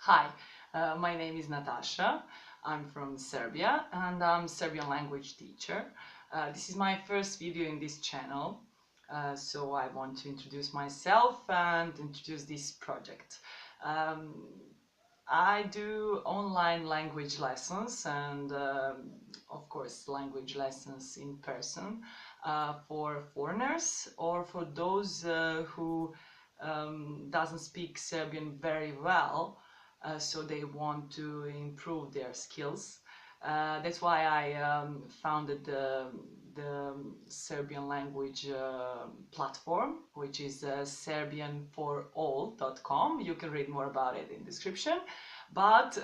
Hi, my name is Natasha. I'm from Serbia and I'm a Serbian language teacher. This is my first video in this channel, so I want to introduce myself and introduce this project. I do online language lessons and of course language lessons in person for foreigners or for those who doesn't speak Serbian very well. So they want to improve their skills. That's why I founded the Serbian language platform, which is serbianforall.com. You can read more about it in the description. But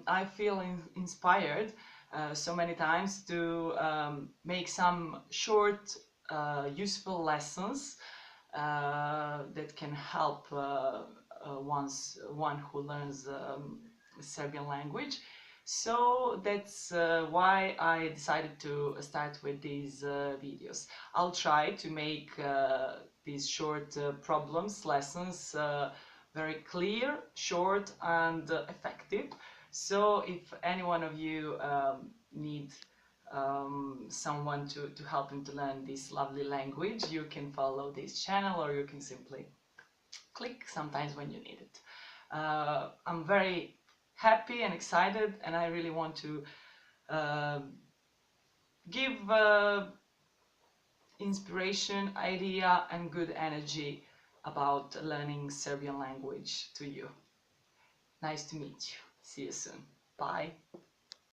I feel inspired so many times to make some short, useful lessons that can help one who learns Serbian language. So that's why I decided to start with these videos. I'll try to make these short lessons very clear, short and effective. So if any one of you need someone to help him to learn this lovely language, you can follow this channel or you can simply click sometimes when you need it. I'm very happy and excited, and I really want to give inspiration, idea and good energy about learning Serbian language to you. Nice to meet you. See you soon. Bye.